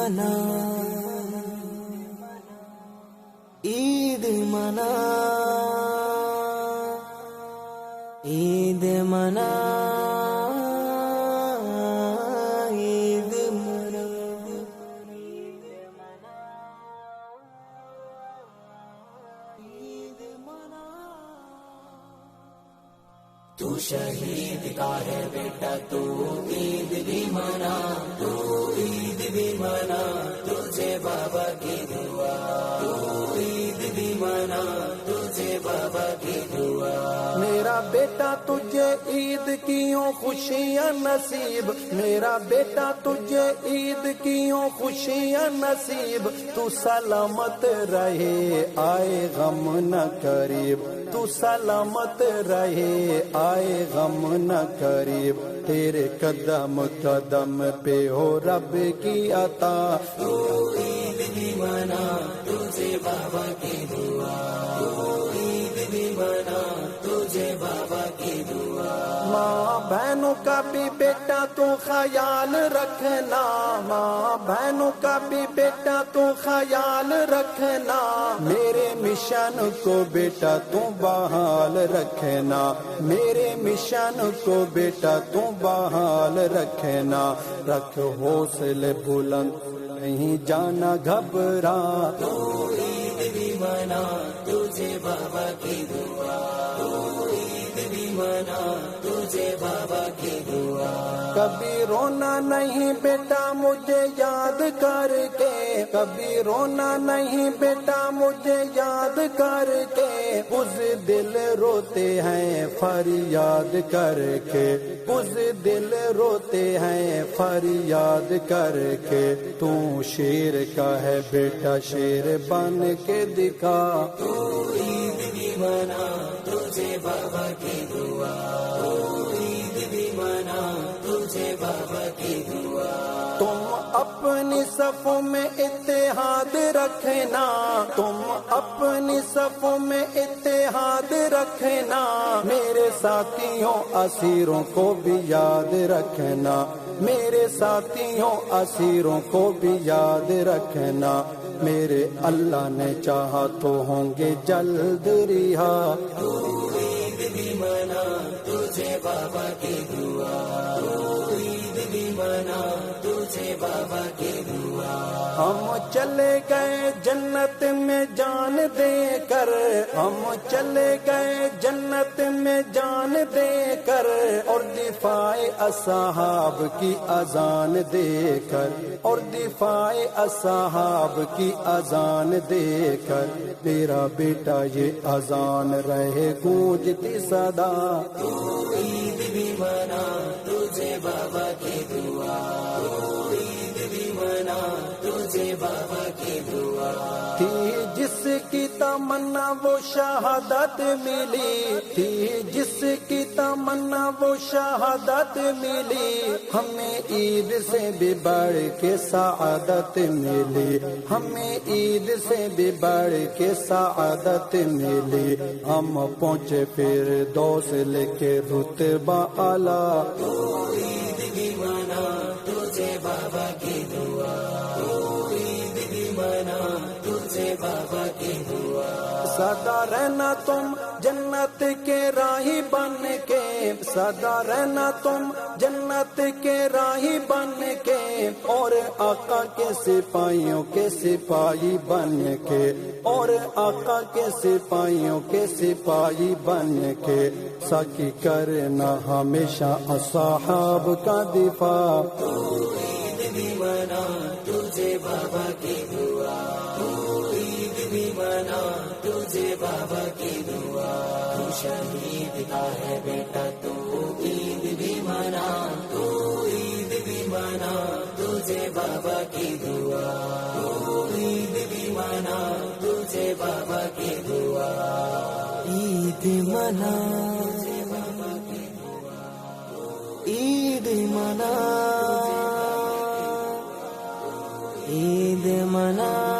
منا عید منا عید منا عید منا عید منا تو شہید کا ہے بیٹا تو عید بھی منا تو عید بھی منا تجھے بابا کی دعا تو عید بھی منا تجھے بابا کی دعا میرا بیٹا تجھے عید کیوں خوشیاں نصیب میرا بیٹا تجھے عید کیوں خوشیاں نصیب تو سلامت رہے آئے غم نہ قریب تو سلامت رہے آئے غم نہ قریب تیرے قدم قدم پہ ہو رب کی عطا تو عید بھی منا تجھے بابا کی دعا تو عید بھی منا تجھے بابا کی دعا ماں بہنوں کا بھی بیٹا تو خیال رکھنا ماں بہنوں کا بھی بیٹا تو خیال رکھنا میرے مشن کو بیٹا تو بحال رکھنا میرے مشن کو بیٹا تو بحال رکھنا رکھ حوصلے بلند نہیں جانا گھبرا تو عید بھی منا تجھے بابا کی دعا تو عید بھی منا تجھے بابا کی دعا کبھی رونا نہیں بیٹا مجھے یاد کر کے کبھی رونا نہیں بیٹا مجھے یاد کر کے بز دل روتے ہیں فریاد کر کے بز دل روتے ہیں فریاد کر کے تو شیر کا ہے بیٹا شیر بن کے دکھا تو عید بھی منا تجھے بابا کی دعا تو عید بھی منا تجھے بابا کی دعا تم اپنی صفوں میں اتحاد رکھنا تم اپنی صفوں میں اتحاد رکھنا میرے ساتھیوں اسیروں کو بھی یاد رکھنا میرے ساتھیوں اسیروں کو بھی یاد رکھنا میرے اللہ نے چاہا تو ہوں گے جلد رہا تو عید بھی منا تجھے بابا کی دعا تو عید بھی منا تجھے بابا کی دعا ہم چلے گئے جنت میں جان دے کر ہم چلے گئے جنت میں جان دے کر اور دفاع اصحاب کی اذان دے کر اور دفاع اصحاب کی اذان دے کر تیرا بیٹا یہ اذان رہے گونجتی صدا تو عید بھی منا تجھے بابا کی دعا تو عید بھی منا تجھے بابا کی دعا تھی جس کی تمنا وہ شہادت ملی تھی جس کی تمنا وہ شہادت ملی ہمیں عید سے بھی بڑھ کے سعادت ملی ہمیں عید سے بھی بڑھ کے سعادت ملی ہم پہنچے پھر دوست لے کے رتبہ اعلیٰ تو عید بھی منا تجھے بابا کی دعا تو عید بھی منا تجھے بابا کی دعا سدا رہنا تم جنت کے راہی بن کے سدا رہنا تم جنت کے راہی بن کے اور آقا کے سپاہیوں کے سپاہی بن کے اور آقا کے سپاہیوں کے سپاہی بن کے سکی کرنا ہمیشہ اصحاب کا دفاع تو عید بھی منا تجھے بابا کی دعا تو عید بھی منا تجھے بابا کی دعا تو شہید کا ہے بیٹا تو عید بھی منا تو عید بھی منا تجھے بابا کی دعا تو عید بھی منا تجھے بابا کی دعا عید منا تجھے بابا کی دعا عید منا عید منا